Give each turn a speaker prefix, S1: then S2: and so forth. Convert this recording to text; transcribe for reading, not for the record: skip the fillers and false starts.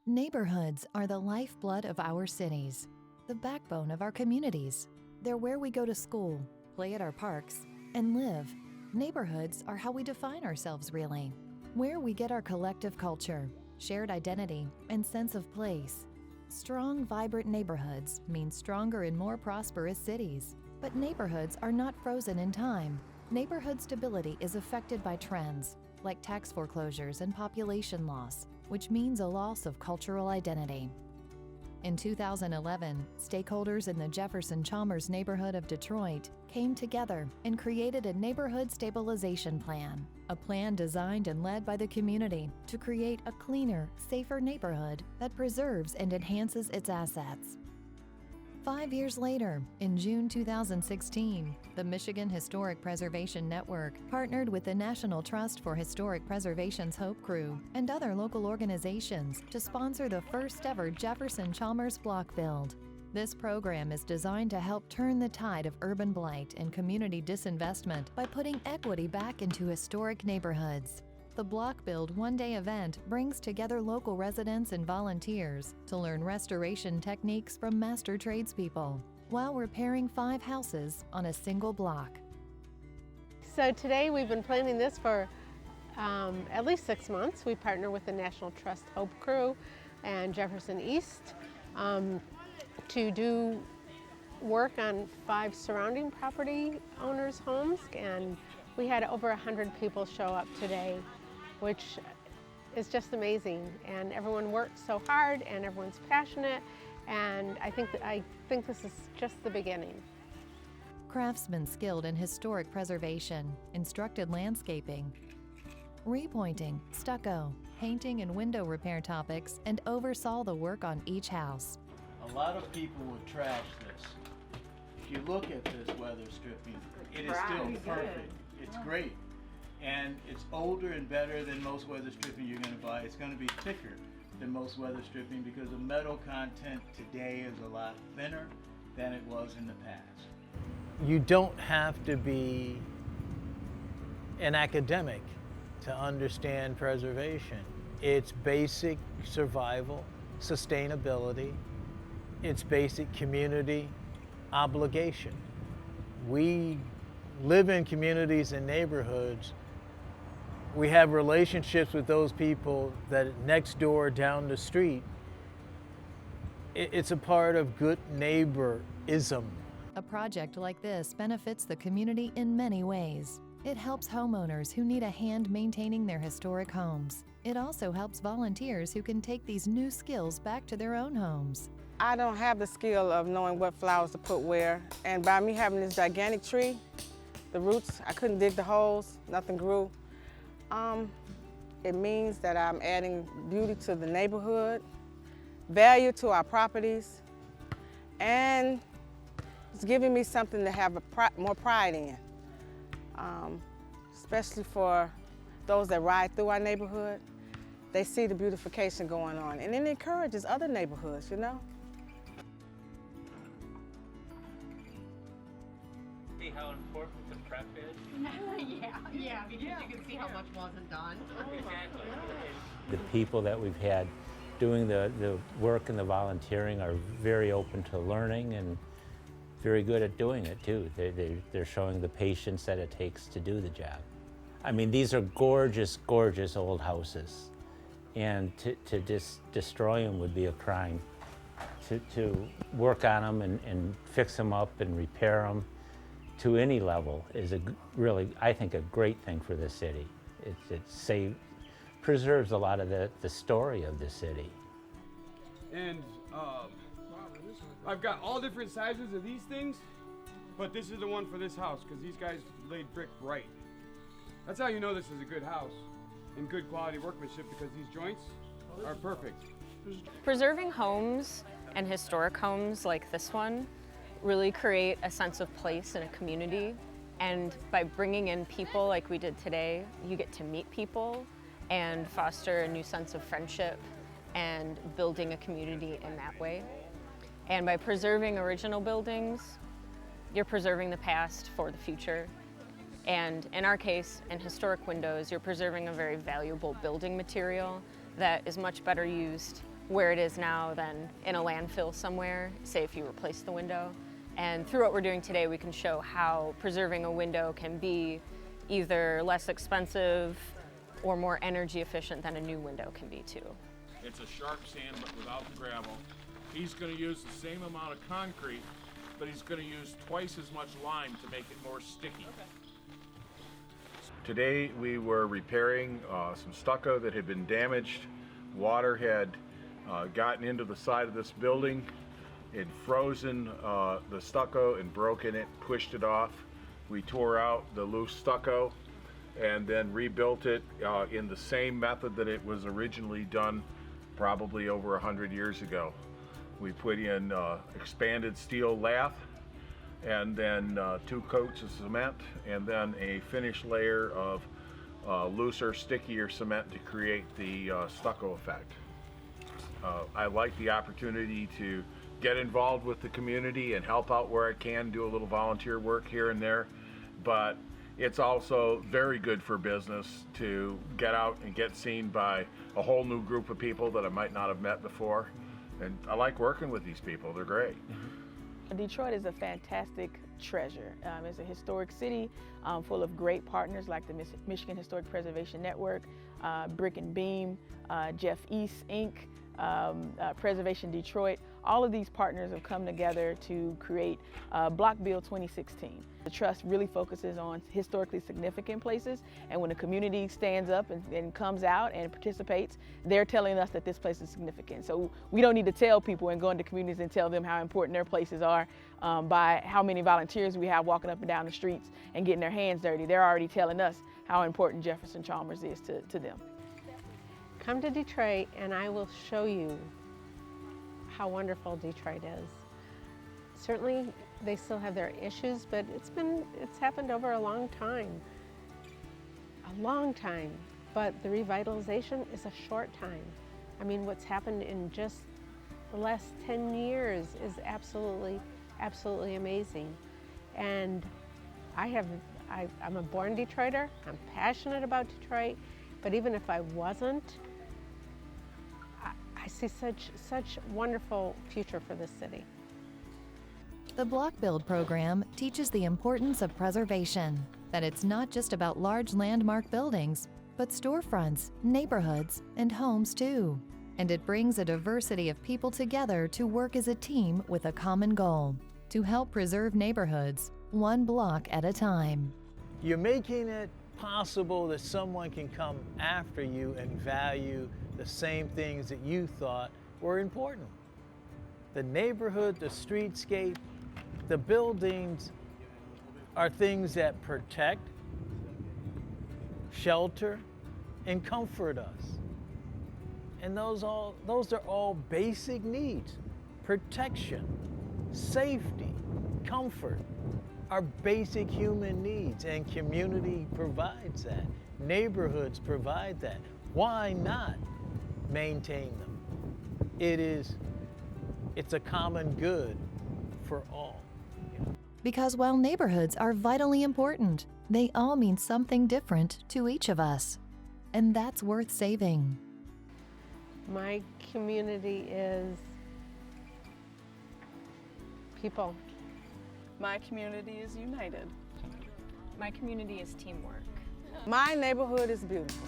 S1: Neighborhoods are the lifeblood of our cities, the backbone of our communities. They're where we go to school, play at our parks, and live. Neighborhoods are how we define ourselves, really, where we get our collective culture, shared identity, and sense of place. Strong, vibrant neighborhoods mean stronger and more prosperous cities. But neighborhoods are not frozen in time. Neighborhood stability is affected by trends, like tax foreclosures and population loss, which means a loss of cultural identity. In 2011, stakeholders in the Jefferson-Chalmers neighborhood of Detroit came together and created a neighborhood stabilization plan, a plan designed and led by the community to create a cleaner, safer neighborhood that preserves and enhances its assets. 5 years later, in June 2016, the Michigan Historic Preservation Network partnered with the National Trust for Historic Preservation's Hope Crew and other local organizations to sponsor the first-ever Jefferson-Chalmers block build. This program is designed to help turn the tide of urban blight and community disinvestment by putting equity back into historic neighborhoods. The Block Build one-day event brings together local residents and volunteers to learn restoration techniques from master tradespeople while repairing 5 houses on a single block.
S2: So today we've been planning this for at least 6 months. We partner with the National Trust Hope Crew and Jefferson East to do work on 5 surrounding property owners' homes, and we had over 100 people show up today, which is just amazing. And everyone worked so hard and everyone's passionate, and I think this is just the beginning.
S1: Craftsmen skilled in historic preservation, instructed landscaping, repointing, stucco, painting and window repair topics, and oversaw the work on each house.
S3: A lot of people would trash this. If you look at this weather stripping, it is still perfect. It's great. And it's older and better than most weather stripping you're going to buy. It's going to be thicker than most weather stripping because the metal content today is a lot thinner than it was in the past. You don't have to be an academic to understand preservation. It's basic survival, sustainability. It's basic community obligation. We live in communities and neighborhoods. We have relationships with those people that next door, down the street. It's a part of good neighborism.
S1: A project like this benefits the community in many ways. It helps homeowners who need a hand maintaining their historic homes. It also helps volunteers who can take these new skills back to their own homes.
S4: I don't have the skill of knowing what flowers to put where, and by me having this gigantic tree, the roots, I couldn't dig the holes, nothing grew. It means that I'm adding beauty to the neighborhood, value to our properties, and it's giving me something to have more pride in, especially for those that ride through our neighborhood. They see the beautification going on, and it encourages other neighborhoods, you know?
S5: See how important the prep is?
S6: yeah, because you can see how much wasn't done.
S5: Exactly.
S7: The people that we've had doing the work and the volunteering are very open to learning and very good at doing it too. They're showing the patience that it takes to do the job. I mean, these are gorgeous, gorgeous old houses, and to destroy them would be a crime. To work on them and fix them up and repair them to any level is really, I think, a great thing for the city. It preserves a lot of the story of the city.
S8: And I've got all different sizes of these things, but this is the one for this house because these guys laid brick right. That's how you know this is a good house and good quality workmanship, because these joints are perfect.
S6: Preserving homes and historic homes like this one really create a sense of place in a community, and by bringing in people like we did today, you get to meet people and foster a new sense of friendship and building a community in that way. And by preserving original buildings, you're preserving the past for the future. And in our case, in historic windows, you're preserving a very valuable building material that is much better used where it is now than in a landfill somewhere, say if you replace the window. And through what we're doing today, we can show how preserving a window can be either less expensive or more energy efficient than a new window can be too.
S9: It's a sharp sand but without the gravel. He's going to use the same amount of concrete, but he's going to use twice as much lime to make it more sticky.
S10: Today we were repairing some stucco that had been damaged. Water had gotten into the side of this building. It had frozen the stucco and broken it, pushed it off. We tore out the loose stucco and then rebuilt it in the same method that it was originally done probably over 100 years ago. We put in expanded steel lath and then 2 coats of cement and then a finished layer of looser, stickier cement to create the stucco effect. I like the opportunity to get involved with the community and help out where I can, do a little volunteer work here and there, but it's also very good for business to get out and get seen by a whole new group of people that I might not have met before. And I like working with these people, they're great.
S4: Detroit is a fantastic treasure. It's a historic city full of great partners like the Michigan Historic Preservation Network, Brick and Beam, Jeff East Inc., Preservation Detroit. All of these partners have come together to create Block Bill 2016. The trust really focuses on historically significant places, and when the community stands up and comes out and participates, they're telling us that this place is significant. So we don't need to tell people and go into communities and tell them how important their places are by how many volunteers we have walking up and down the streets and getting their hands dirty. They're already telling us how important Jefferson Chalmers is to them.
S2: Come to Detroit and I will show you how wonderful Detroit is. Certainly they still have their issues, but it's happened over a long time. But the revitalization is a short time. I mean, what's happened in just the last 10 years is absolutely amazing. And I'm a born Detroiter, I'm passionate about Detroit, but even if I wasn't, I see such wonderful future for this city.
S1: The Block Build program teaches the importance of preservation, that it's not just about large landmark buildings, but storefronts, neighborhoods, and homes too. And it brings a diversity of people together to work as a team with a common goal, to help preserve neighborhoods, one block at a time.
S11: You're making it possible that someone can come after you and value the same things that you thought were important. The neighborhood, the streetscape, the buildings are things that protect, shelter, and comfort us. And those are all basic needs. Protection, safety, comfort are basic human needs, and community provides that. Neighborhoods provide that. Why not maintain them? It's a common good for all.
S1: Because while neighborhoods are vitally important, they all mean something different to each of us. And that's worth saving.
S2: My community is people.
S12: My community is united.
S6: My community is teamwork.
S4: My neighborhood is beautiful.